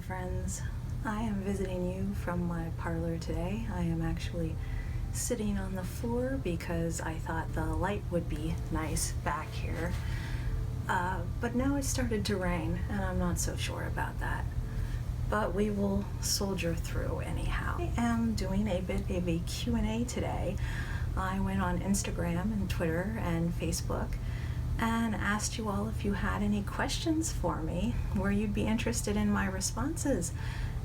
friends. I am visiting you from my parlor today. I am actually sitting on the floor because I thought the light would be nice back here. But now it started to rain and I'm not so sure about that. But we will soldier through anyhow. I am doing a bit of a Q&A today. I went on Instagram and Twitter and Facebook and asked you all if you had any questions for me where you'd be interested in my responses.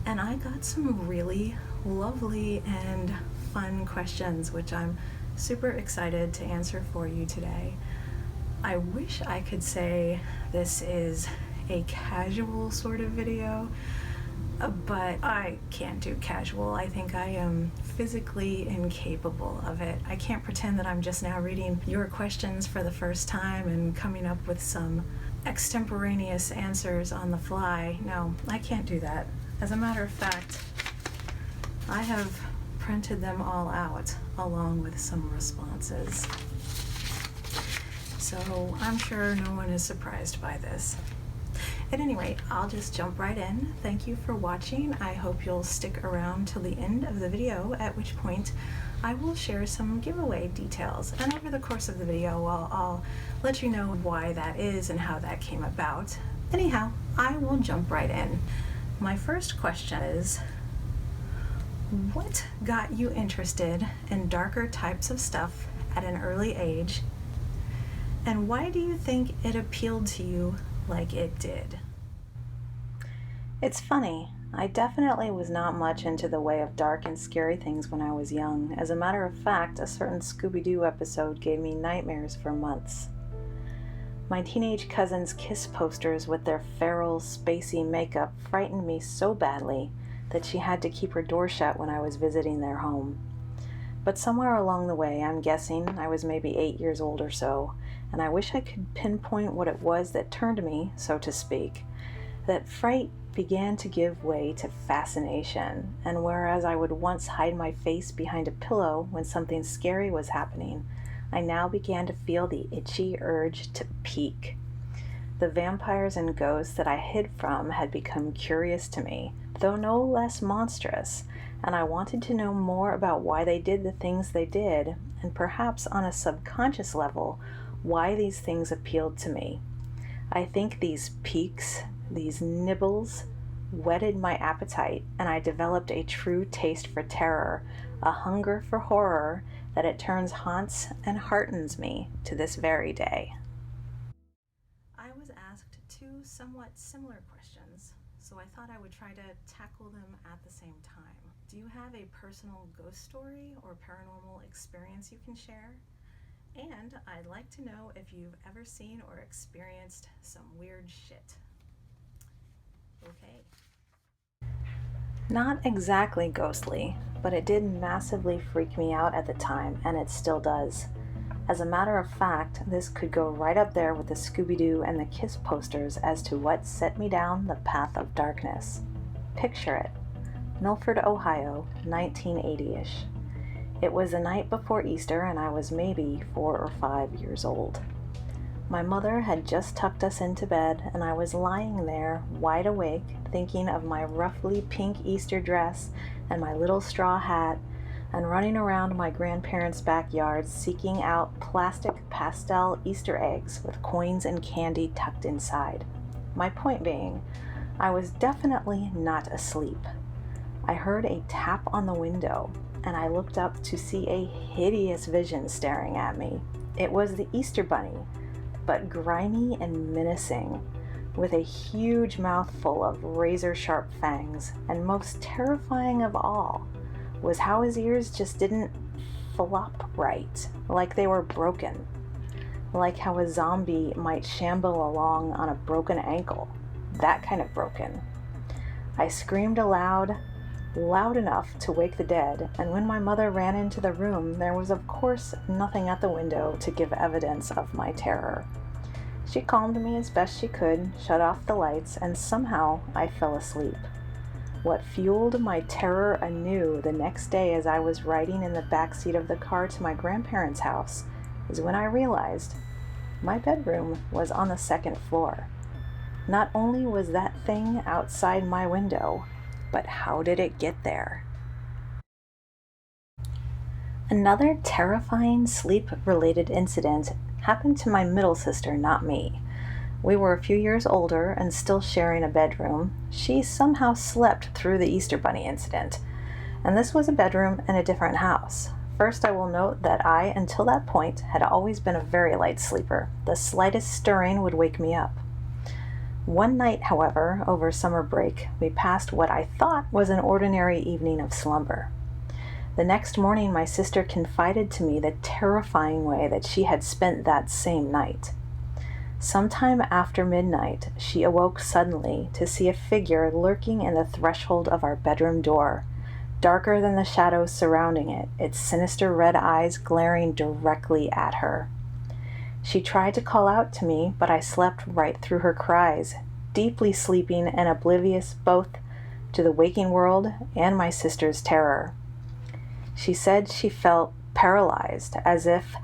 And I got some really lovely and fun questions, which I'm super excited to answer for you today. I wish I could say this is a casual sort of video, but I can't do casual. I think I am physically incapable of it. I can't pretend that I'm just now reading your questions for the first time and coming up with some extemporaneous answers on the fly. No, I can't do that. As a matter of fact, I have printed them all out along with some responses. So I'm sure no one is surprised by this. At any rate, I'll just jump right in. Thank you for watching. I hope you'll stick around till the end of the video, at which point I will share some giveaway details. And over the course of the video, I'll let you know why that is and how that came about. Anyhow, I will jump right in. My first question is, what got you interested in darker types of stuff at an early age? And why do you think it appealed to you like it did? It's funny, I definitely was not much into the way of dark and scary things when I was young. As a matter of fact, a certain Scooby-Doo episode gave me nightmares for months. My teenage cousin's kiss posters with their feral, spacey makeup frightened me so badly that she had to keep her door shut when I was visiting their home. But somewhere along the way, I'm guessing I was maybe 8 years old or so, and I wish I could pinpoint what it was that turned me, so to speak, that fright began to give way to fascination, and whereas I would once hide my face behind a pillow when something scary was happening, I now began to feel the itchy urge to peek. The vampires and ghosts that I hid from had become curious to me, though no less monstrous, and I wanted to know more about why they did the things they did, and perhaps on a subconscious level, why these things appealed to me. I think these peeks, these nibbles, whetted my appetite, and I developed a true taste for terror, a hunger for horror that it turns haunts and heartens me to this very day. I was asked two somewhat similar questions, so I thought I would try to tackle them at the same time. Do you have a personal ghost story or paranormal experience you can share? And I'd like to know if you've ever seen or experienced some weird shit. Okay. Not exactly ghostly, but it did massively freak me out at the time, and it still does. As a matter of fact, this could go right up there with the Scooby-Doo and the Kiss posters as to what set me down the path of darkness. Picture it. Milford, Ohio, 1980-ish. It was the night before Easter and I was maybe 4 or 5 years old. My mother had just tucked us into bed and I was lying there, wide awake, thinking of my roughly pink Easter dress and my little straw hat, and running around my grandparents' backyard seeking out plastic pastel Easter eggs with coins and candy tucked inside. My point being, I was definitely not asleep. I heard a tap on the window, and I looked up to see a hideous vision staring at me. It was the Easter Bunny, but grimy and menacing, with a huge mouth full of razor-sharp fangs, and most terrifying of all was how his ears just didn't flop right, like they were broken, like how a zombie might shamble along on a broken ankle, that kind of broken. I screamed aloud, loud enough to wake the dead, and when my mother ran into the room, there was of course nothing at the window to give evidence of my terror. She calmed me as best she could, shut off the lights, and somehow I fell asleep. What fueled my terror anew the next day as I was riding in the back seat of the car to my grandparents' house is when I realized my bedroom was on the second floor. Not only was that thing outside my window, but how did it get there? Another terrifying sleep-related incident happened to my middle sister, not me. We were a few years older and still sharing a bedroom. She somehow slept through the Easter Bunny incident, and this was a bedroom in a different house. First, I will note that I, until that point, had always been a very light sleeper. The slightest stirring would wake me up. One night, however, over summer break, we passed what I thought was an ordinary evening of slumber. The next morning, my sister confided to me the terrifying way that she had spent that same night. Sometime after midnight, she awoke suddenly to see a figure lurking in the threshold of our bedroom door, darker than the shadows surrounding it, its sinister red eyes glaring directly at her. She tried to call out to me, but I slept right through her cries, deeply sleeping and oblivious both to the waking world and my sister's terror. She said she felt paralyzed, as if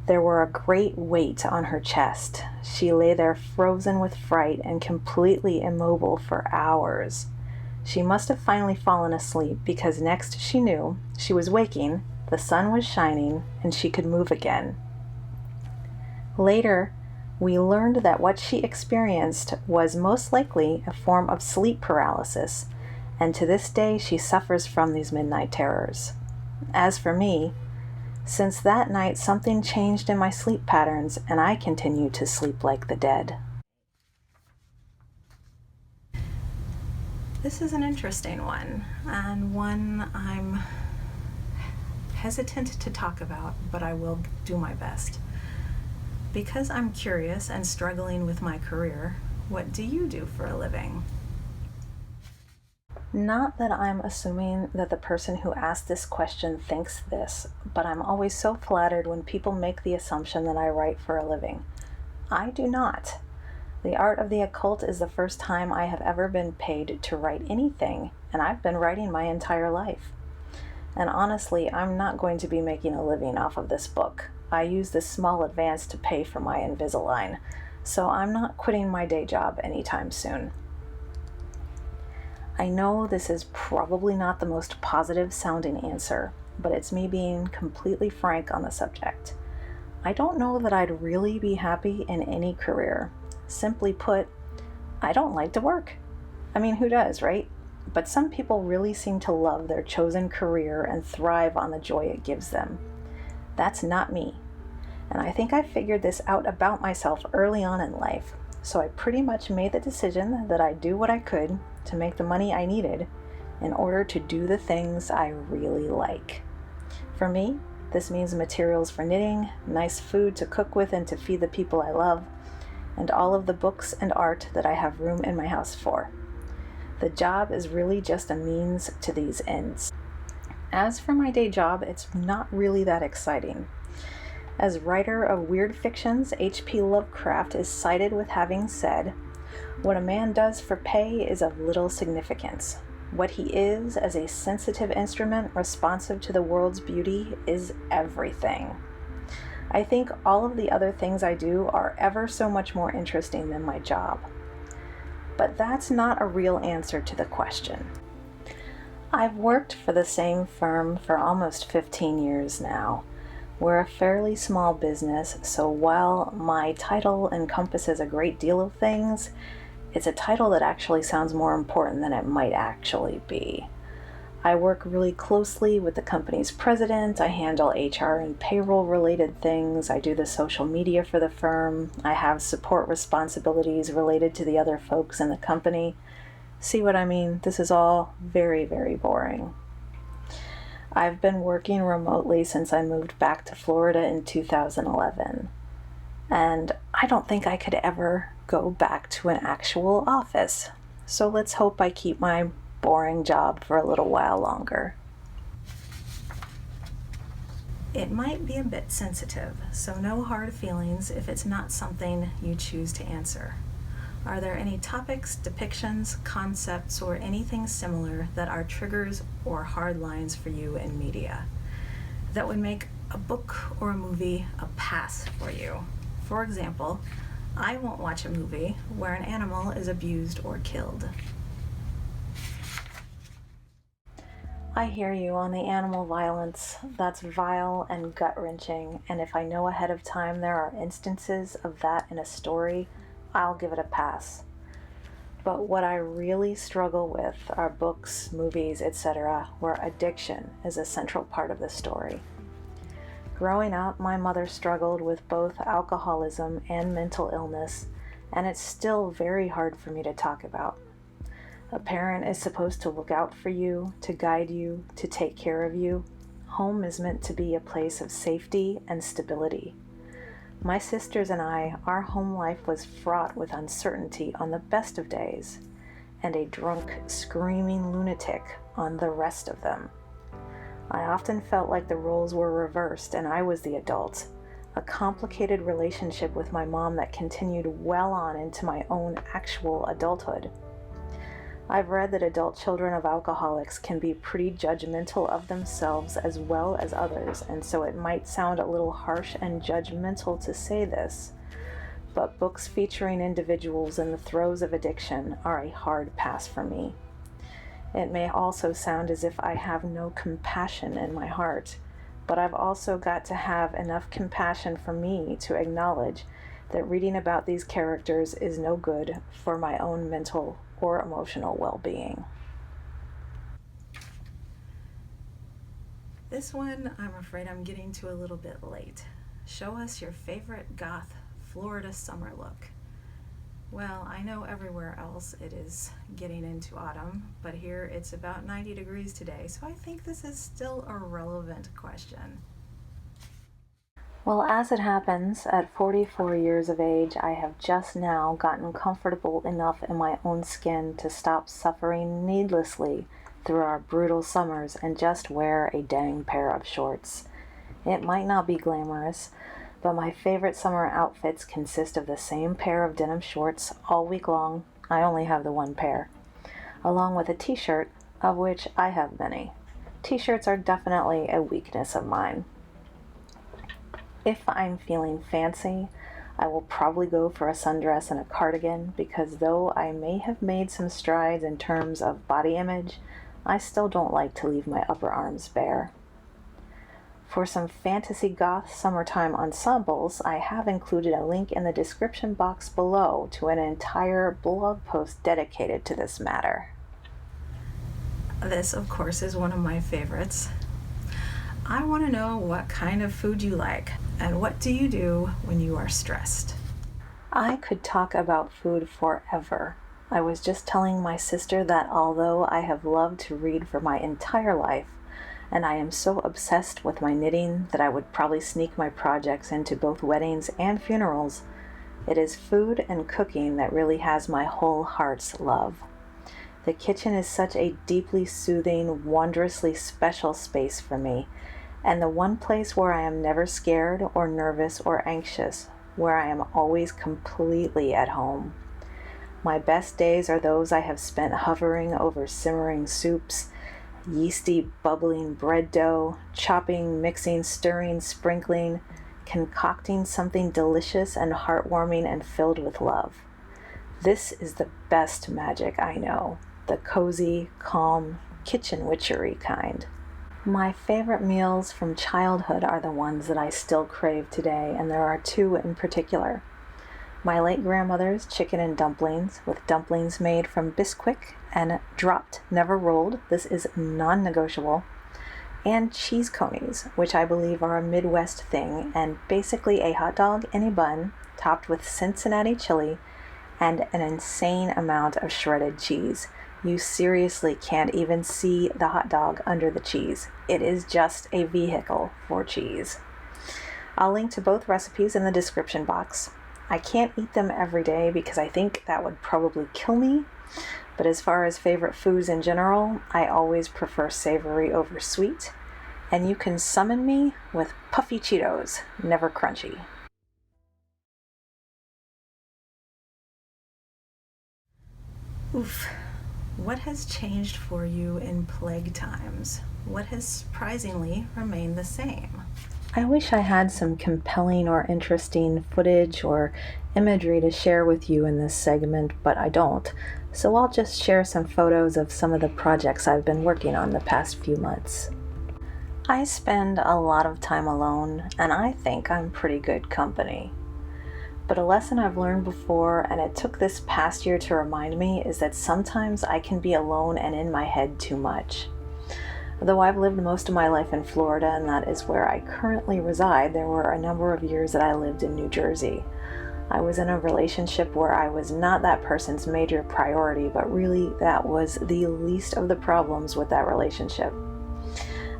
there were a great weight on her chest. She lay there frozen with fright and completely immobile for hours. She must have finally fallen asleep because next she knew she was waking, the sun was shining, and she could move again. Later, we learned that what she experienced was most likely a form of sleep paralysis, and to this day she suffers from these midnight terrors. As for me, since that night something changed in my sleep patterns and I continue to sleep like the dead. This is an interesting one, and one I'm hesitant to talk about, but I will do my best. Because I'm curious and struggling with my career, what do you do for a living? Not that I'm assuming that the person who asked this question thinks this, but I'm always so flattered when people make the assumption that I write for a living. I do not. The art of the occult is the first time I have ever been paid to write anything, and I've been writing my entire life. And honestly, I'm not going to be making a living off of this book. I use this small advance to pay for my Invisalign, so I'm not quitting my day job anytime soon. I know this is probably not the most positive sounding answer, but it's me being completely frank on the subject. I don't know that I'd really be happy in any career. Simply put, I don't like to work. I mean, who does, right? But some people really seem to love their chosen career and thrive on the joy it gives them. That's not me. And I think I figured this out about myself early on in life. So I pretty much made the decision that I'd do what I could to make the money I needed in order to do the things I really like. For me, this means materials for knitting, nice food to cook with and to feed the people I love, and all of the books and art that I have room in my house for. The job is really just a means to these ends. As for my day job, it's not really that exciting. As writer of weird fictions, H.P. Lovecraft is cited with having said, "What a man does for pay is of little significance. What he is as a sensitive instrument responsive to the world's beauty is everything." I think all of the other things I do are ever so much more interesting than my job. But that's not a real answer to the question. I've worked for the same firm for almost 15 years now. We're a fairly small business, so while my title encompasses a great deal of things, it's a title that actually sounds more important than it might actually be. I work really closely with the company's president. I handle HR and payroll related things. I do the social media for the firm. I have support responsibilities related to the other folks in the company. See what I mean? This is all very, very boring. I've been working remotely since I moved back to Florida in 2011. And I don't think I could ever go back to an actual office. So let's hope I keep my boring job for a little while longer. It might be a bit sensitive, so no hard feelings if it's not something you choose to answer. Are there any topics, depictions, concepts, or anything similar that are triggers or hard lines for you in media that would make a book or a movie a pass for you? For example, I won't watch a movie where an animal is abused or killed. I hear you on the animal violence. That's vile and gut-wrenching, and if I know ahead of time there are instances of that in a story, I'll give it a pass. But what I really struggle with are books, movies, etc., where addiction is a central part of the story. Growing up, my mother struggled with both alcoholism and mental illness, and it's still very hard for me to talk about. A parent is supposed to look out for you, to guide you, to take care of you. Home is meant to be a place of safety and stability. My sisters and I, our home life was fraught with uncertainty on the best of days, and a drunk, screaming lunatic on the rest of them. I often felt like the roles were reversed and I was the adult. A complicated relationship with my mom that continued well on into my own actual adulthood. I've read that adult children of alcoholics can be pretty judgmental of themselves as well as others, and so it might sound a little harsh and judgmental to say this, but books featuring individuals in the throes of addiction are a hard pass for me. It may also sound as if I have no compassion in my heart, but I've also got to have enough compassion for me to acknowledge that reading about these characters is no good for my own mental or emotional well-being. This one, I'm afraid I'm getting to a little bit late. Show us your favorite goth Florida summer look. Well, I know everywhere else it is getting into autumn, but here it's about 90 degrees today, so I think this is still a relevant question. Well, as it happens, at 44 years of age, I have just now gotten comfortable enough in my own skin to stop suffering needlessly through our brutal summers and just wear a dang pair of shorts. It might not be glamorous, but my favorite summer outfits consist of the same pair of denim shorts all week long. I only have the one pair, along with a t-shirt, of which I have many. T-shirts are definitely a weakness of mine. If I'm feeling fancy, I will probably go for a sundress and a cardigan because though I may have made some strides in terms of body image, I still don't like to leave my upper arms bare. For some fantasy goth summertime ensembles, I have included a link in the description box below to an entire blog post dedicated to this matter. This, of course, is one of my favorites. I want to know what kind of food you like, and what do you do when you are stressed? I could talk about food forever. I was just telling my sister that although I have loved to read for my entire life, and I am so obsessed with my knitting that I would probably sneak my projects into both weddings and funerals, it is food and cooking that really has my whole heart's love. The kitchen is such a deeply soothing, wondrously special space for me, and the one place where I am never scared or nervous or anxious, where I am always completely at home. My best days are those I have spent hovering over simmering soups, yeasty, bubbling bread dough, chopping, mixing, stirring, sprinkling, concocting something delicious and heartwarming and filled with love. This is the best magic I know, the cozy, calm, kitchen witchery kind. My favorite meals from childhood are the ones that I still crave today, and there are two in particular. My late grandmother's chicken and dumplings, with dumplings made from Bisquick and dropped, never rolled. This is non-negotiable. And cheese conies, which I believe are a Midwest thing, and basically a hot dog in a bun, topped with Cincinnati chili, and an insane amount of shredded cheese. You seriously can't even see the hot dog under the cheese. It is just a vehicle for cheese. I'll link to both recipes in the description box. I can't eat them every day because I think that would probably kill me, but as far as favorite foods in general, I always prefer savory over sweet, and you can summon me with puffy Cheetos, never crunchy. Oof. What has changed for you in plague times? What has surprisingly remained the same? I wish I had some compelling or interesting footage or imagery to share with you in this segment, but I don't. So I'll just share some photos of some of the projects I've been working on the past few months. I spend a lot of time alone, and I think I'm pretty good company. But a lesson I've learned before, and it took this past year to remind me, is that sometimes I can be alone and in my head too much. Though I've lived most of my life in Florida, and that is where I currently reside, there were a number of years that I lived in New Jersey. I was in a relationship where I was not that person's major priority, but really that was the least of the problems with that relationship.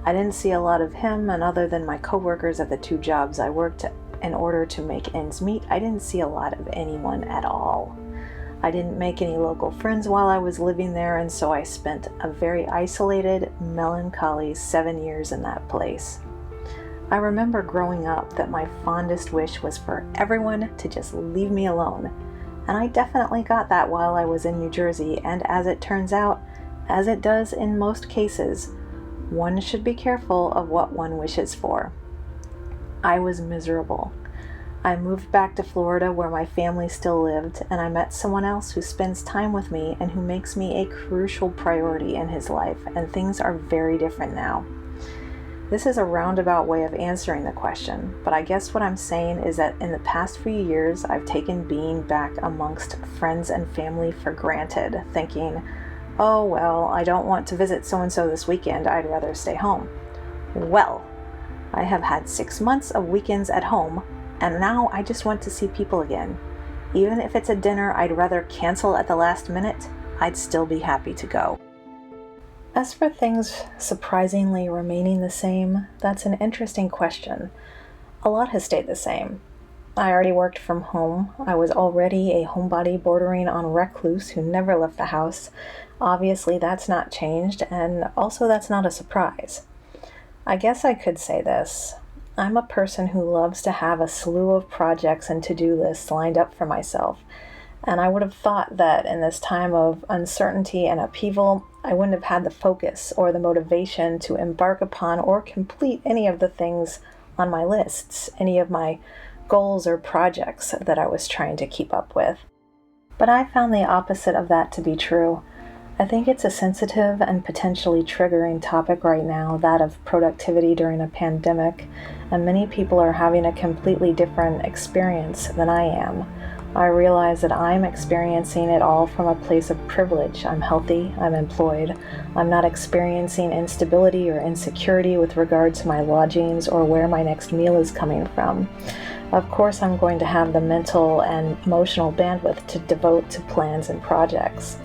I didn't see a lot of him, and other than my coworkers at the two jobs I worked in order to make ends meet, I didn't see a lot of anyone at all. I didn't make any local friends while I was living there, and so I spent a very isolated, melancholy 7 years in that place. I remember growing up that my fondest wish was for everyone to just leave me alone, and I definitely got that while I was in New Jersey, and as it turns out, as it does in most cases, one should be careful of what one wishes for. I was miserable. I moved back to Florida where my family still lived, and I met someone else who spends time with me and who makes me a crucial priority in his life, and things are very different now. This is a roundabout way of answering the question, but I guess what I'm saying is that in the past few years, I've taken being back amongst friends and family for granted, thinking, oh, well, I don't want to visit so-and-so this weekend, I'd rather stay home. Well, I have had 6 months of weekends at home, and now I just want to see people again. Even if it's a dinner I'd rather cancel at the last minute, I'd still be happy to go. As for things surprisingly remaining the same, that's an interesting question. A lot has stayed the same. I already worked from home. I was already a homebody bordering on recluse who never left the house. Obviously that's not changed, and also that's not a surprise. I guess I could say this. I'm a person who loves to have a slew of projects and to-do lists lined up for myself, and I would have thought that in this time of uncertainty and upheaval, I wouldn't have had the focus or the motivation to embark upon or complete any of the things on my lists, any of my goals or projects that I was trying to keep up with. But I found the opposite of that to be true. I think it's a sensitive and potentially triggering topic right now, that of productivity during a pandemic, and many people are having a completely different experience than I am. I realize that I'm experiencing it all from a place of privilege. I'm healthy, I'm employed, I'm not experiencing instability or insecurity with regard to my lodgings or where my next meal is coming from. Of course, I'm going to have the mental and emotional bandwidth to devote to plans and projects.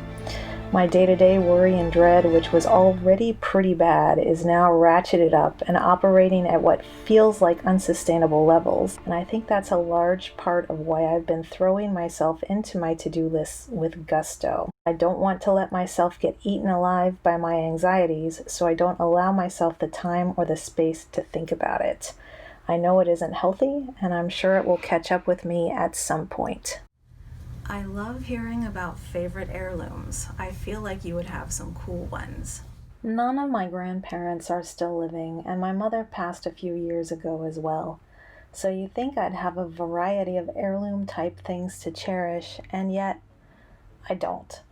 My day-to-day worry and dread, which was already pretty bad, is now ratcheted up and operating at what feels like unsustainable levels. And I think that's a large part of why I've been throwing myself into my to-do lists with gusto. I don't want to let myself get eaten alive by my anxieties, so I don't allow myself the time or the space to think about it. I know it isn't healthy, and I'm sure it will catch up with me at some point. I love hearing about favorite heirlooms. I feel like you would have some cool ones. None of my grandparents are still living, and my mother passed a few years ago as well. So you'd think I'd have a variety of heirloom type things to cherish, and yet I don't.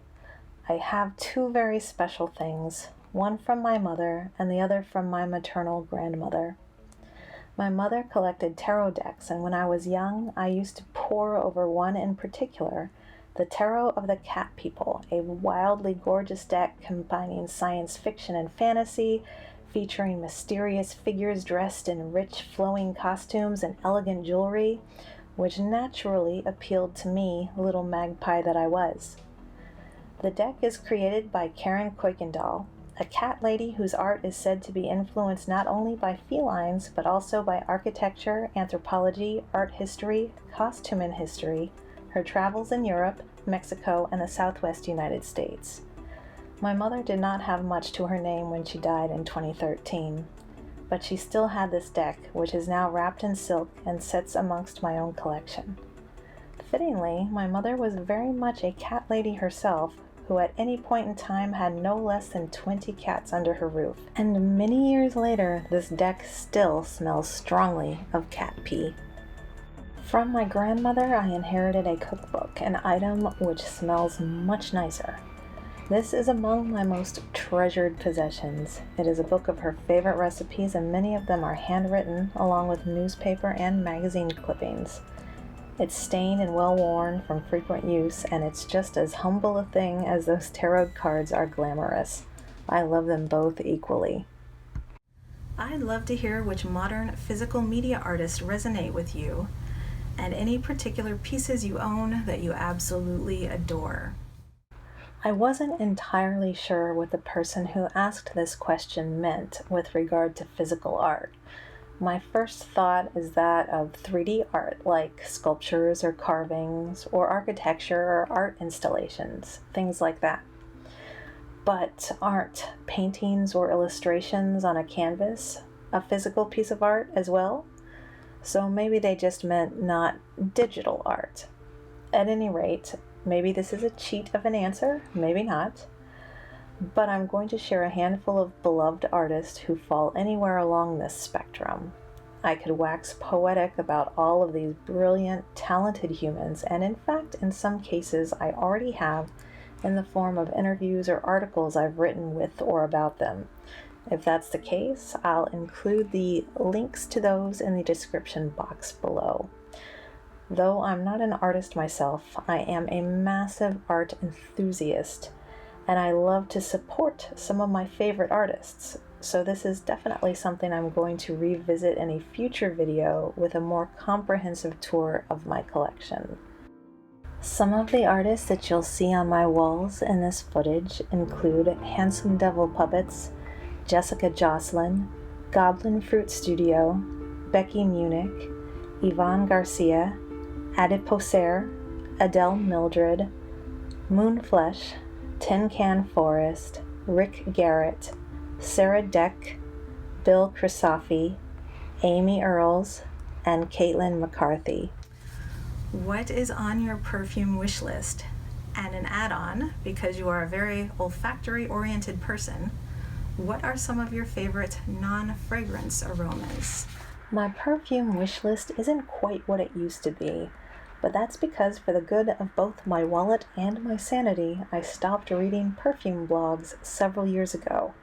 I have two very special things, one from my mother and the other from my maternal grandmother. My mother collected tarot decks, and when I was young, I used to pore over one in particular, the Tarot of the Cat People, a wildly gorgeous deck combining science fiction and fantasy, featuring mysterious figures dressed in rich, flowing costumes and elegant jewelry, which naturally appealed to me, little magpie that I was. The deck is created by Karen Kuykendall, a cat lady whose art is said to be influenced not only by felines, but also by architecture, anthropology, art history, costume and history, her travels in Europe, Mexico, and the Southwest United States. My mother did not have much to her name when she died in 2013, but she still had this deck, which is now wrapped in silk and sits amongst my own collection. Fittingly, my mother was very much a cat lady herself, who at any point in time had no less than 20 cats under her roof. And many years later, this deck still smells strongly of cat pee. From my grandmother, I inherited a cookbook, an item which smells much nicer. This is among my most treasured possessions. It is a book of her favorite recipes, and many of them are handwritten, along with newspaper and magazine clippings. It's stained and well-worn from frequent use, and it's just as humble a thing as those tarot cards are glamorous. I love them both equally. I'd love to hear which modern physical media artists resonate with you, and any particular pieces you own that you absolutely adore. I wasn't entirely sure what the person who asked this question meant with regard to physical art. My first thought is that of 3D art, like sculptures or carvings, or architecture or art installations, things like that. But aren't paintings or illustrations on a canvas a physical piece of art as well? So maybe they just meant not digital art. At any rate, maybe this is a cheat of an answer, maybe not. But I'm going to share a handful of beloved artists who fall anywhere along this spectrum. I could wax poetic about all of these brilliant, talented humans, and in fact, in some cases, I already have in the form of interviews or articles I've written with or about them. If that's the case, I'll include the links to those in the description box below. Though I'm not an artist myself, I am a massive art enthusiast, and I love to support some of my favorite artists, so this is definitely something I'm going to revisit in a future video with a more comprehensive tour of my collection. Some of the artists that you'll see on my walls in this footage include Handsome Devil Puppets, Jessica Jocelyn, Goblin Fruit Studio, Becky Munich, Yvonne Garcia, Adiposaire, Adele Mildred, Moonflesh, Tin Can Forest, Rick Garrett, Sarah Deck, Bill Crisafi, Amy Earls, and Caitlin McCarthy. What is on your perfume wish list? And an add-on, because you are a very olfactory-oriented person, what are some of your favorite non-fragrance aromas? My perfume wish list isn't quite what it used to be, but that's because for the good of both my wallet and my sanity, I stopped reading perfume blogs several years ago.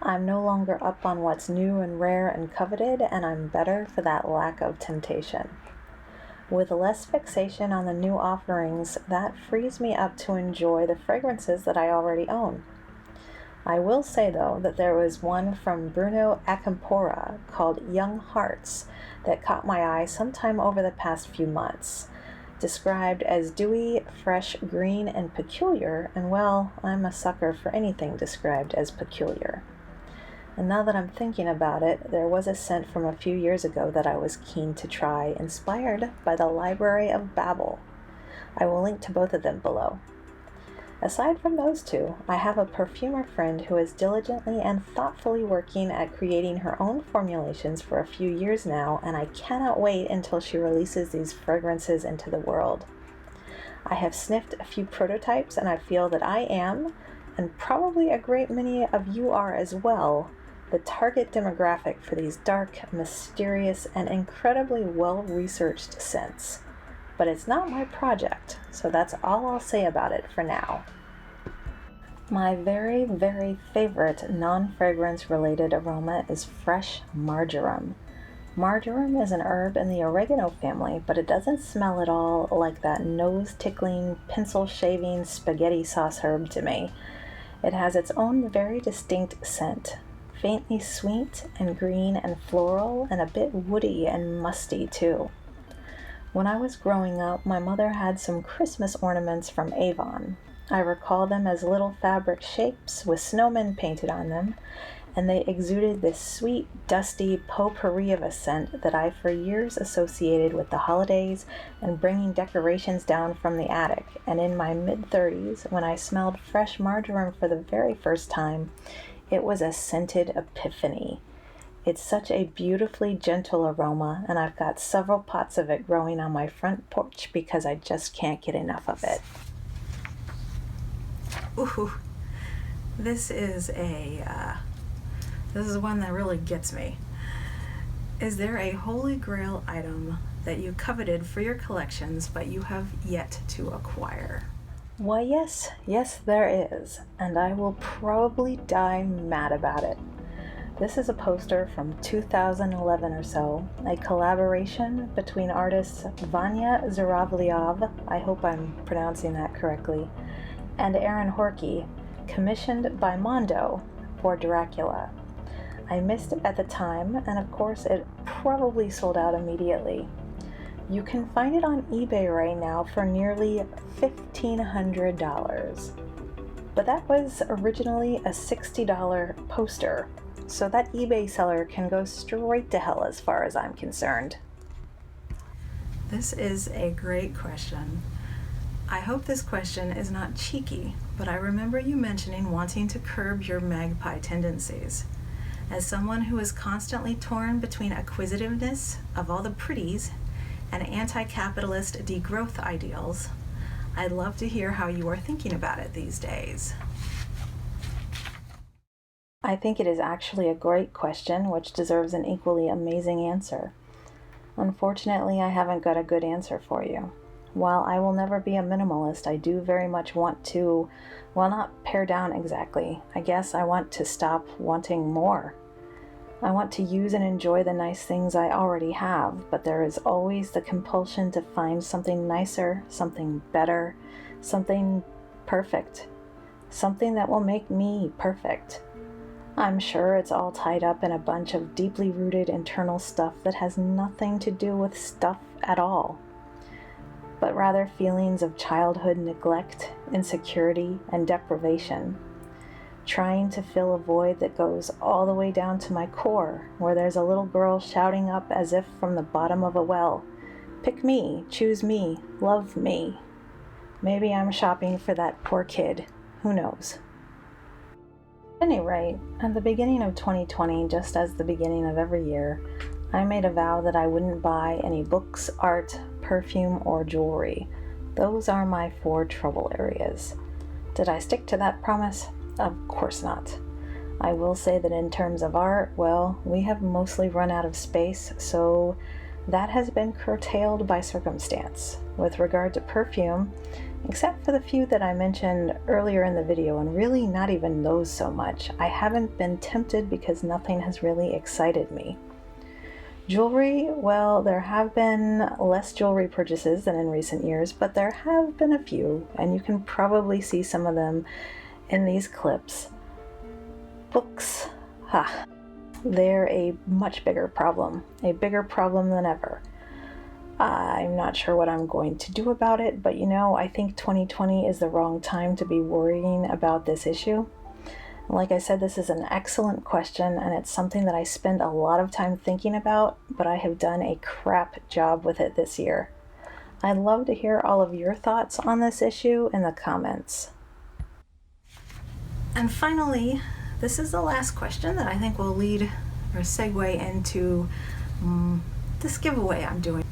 I'm no longer up on what's new and rare and coveted, and I'm better for that lack of temptation. With less fixation on the new offerings, that frees me up to enjoy the fragrances that I already own. I will say, though, that there was one from Bruno Acampora called Young Hearts that caught my eye sometime over the past few months. Described as dewy, fresh, green, and peculiar, and well, I'm a sucker for anything described as peculiar. And now that I'm thinking about it, there was a scent from a few years ago that I was keen to try, inspired by the Library of Babel. I will link to both of them below. Aside from those two, I have a perfumer friend who is diligently and thoughtfully working at creating her own formulations for a few years now, and I cannot wait until she releases these fragrances into the world. I have sniffed a few prototypes, and I feel that I am, and probably a great many of you are as well, the target demographic for these dark, mysterious, and incredibly well-researched scents. But it's not my project, so that's all I'll say about it for now. My very, very favorite non-fragrance related aroma is fresh marjoram. Marjoram is an herb in the oregano family, but it doesn't smell at all like that nose-tickling, pencil-shaving spaghetti sauce herb to me. It has its own very distinct scent, faintly sweet and green and floral, and a bit woody and musty too. When I was growing up, my mother had some Christmas ornaments from Avon. I recall them as little fabric shapes with snowmen painted on them, and they exuded this sweet, dusty potpourri of a scent that I for years associated with the holidays and bringing decorations down from the attic. And in my mid-30s, when I smelled fresh marjoram for the very first time, it was a scented epiphany. It's such a beautifully gentle aroma, and I've got several pots of it growing on my front porch because I just can't get enough of it. Ooh, this is one that really gets me. Is there a holy grail item that you coveted for your collections but you have yet to acquire? Why, yes there is, and I will probably die mad about it. This is a poster from 2011 or so, a collaboration between artists Vanya Zuravlyov, I hope I'm pronouncing that correctly, and Aaron Horkey, commissioned by Mondo for Dracula. I missed it at the time, and of course it probably sold out immediately. You can find it on eBay right now for nearly $1,500. But that was originally a $60 poster, so that eBay seller can go straight to hell as far as I'm concerned. This is a great question. I hope this question is not cheeky, but I remember you mentioning wanting to curb your magpie tendencies. As someone who is constantly torn between acquisitiveness of all the pretties and anti-capitalist degrowth ideals, I'd love to hear how you are thinking about it these days. I think it is actually a great question which deserves an equally amazing answer. Unfortunately, I haven't got a good answer for you. While I will never be a minimalist, I do very much want to, well, not pare down exactly. I guess I want to stop wanting more. I want to use and enjoy the nice things I already have, but there is always the compulsion to find something nicer, something better, something perfect, something that will make me perfect. I'm sure it's all tied up in a bunch of deeply rooted internal stuff that has nothing to do with stuff at all, but rather feelings of childhood neglect, insecurity, and deprivation. Trying to fill a void that goes all the way down to my core, where there's a little girl shouting up as if from the bottom of a well, "Pick me, choose me, love me." Maybe I'm shopping for that poor kid. Who knows? At any rate, at the beginning of 2020, just as the beginning of every year, I made a vow that I wouldn't buy any books, art, perfume, or jewelry. Those are my 4 trouble areas. Did I stick to that promise? Of course not. I will say that in terms of art, well, we have mostly run out of space, so that has been curtailed by circumstance. With regard to perfume, except for the few that I mentioned earlier in the video, and really not even those so much, I haven't been tempted because nothing has really excited me. Jewelry, well, there have been less jewelry purchases than in recent years, but there have been a few, and you can probably see some of them in these clips. Books, they're a much bigger problem, a bigger problem than ever. I'm not sure what I'm going to do about it, but I think 2020 is the wrong time to be worrying about this issue. Like I said, this is an excellent question, and it's something that I spend a lot of time thinking about, but I have done a crap job with it this year. I'd love to hear all of your thoughts on this issue in the comments. And finally, this is the last question that I think will lead or segue into this giveaway I'm doing.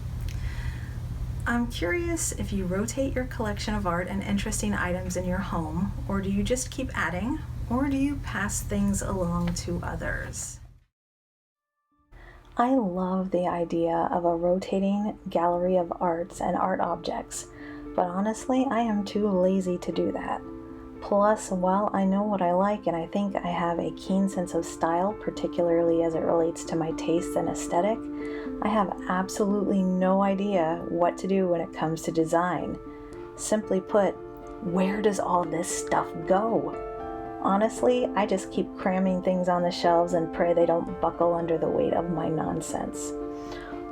I'm curious if you rotate your collection of art and interesting items in your home, or do you just keep adding, or do you pass things along to others? I love the idea of a rotating gallery of arts and art objects, but honestly, I am too lazy to do that. Plus, while I know what I like and I think I have a keen sense of style, particularly as it relates to my taste and aesthetic, I have absolutely no idea what to do when it comes to design. Simply put, where does all this stuff go? Honestly, I just keep cramming things on the shelves and pray they don't buckle under the weight of my nonsense.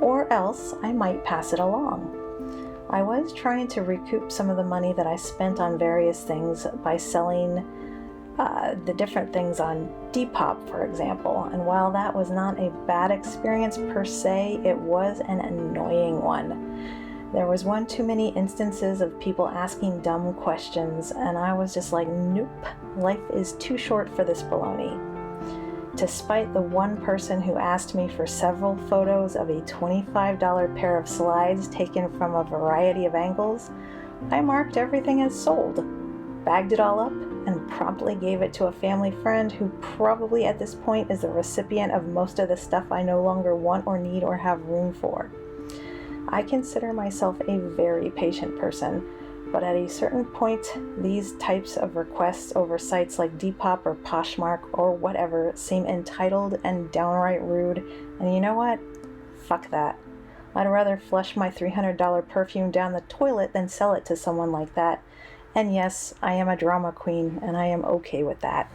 Or else, I might pass it along. I was trying to recoup some of the money that I spent on various things by selling the different things on Depop, for example, and while that was not a bad experience per se, it was an annoying one. There was one too many instances of people asking dumb questions, and I was just like, nope, life is too short for this baloney. Despite the one person who asked me for several photos of a $25 pair of slides taken from a variety of angles, I marked everything as sold. bagged it all up, and promptly gave it to a family friend who probably at this point is the recipient of most of the stuff I no longer want or need or have room for. I consider myself a very patient person, but at a certain point, these types of requests over sites like Depop or Poshmark or whatever seem entitled and downright rude, and you know what? Fuck that. I'd rather flush my $300 perfume down the toilet than sell it to someone like that. And yes, I am a drama queen, and I am okay with that.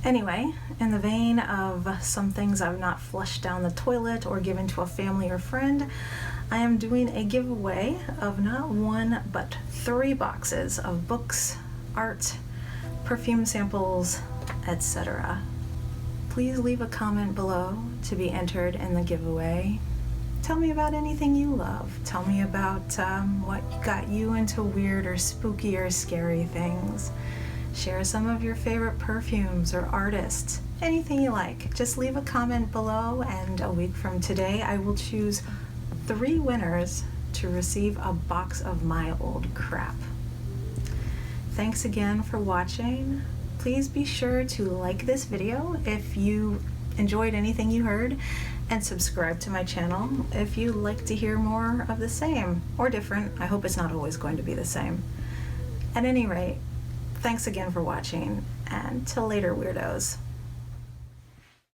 Anyway, in the vein of some things I've not flushed down the toilet or given to a family or friend, I am doing a giveaway of not 1 but 3 boxes of books, art, perfume samples, etc. Please leave a comment below to be entered in the giveaway. Tell me about anything you love. Tell me about what got you into weird or spooky or scary things. Share some of your favorite perfumes or artists. Anything you like. Just leave a comment below, and a week from today I will choose 3 winners to receive a box of my old crap. Thanks again for watching. Please be sure to like this video if you enjoyed anything you heard, and subscribe to my channel if you'd like to hear more of the same, or different. I hope it's not always going to be the same. At any rate, thanks again for watching, and till later, weirdos.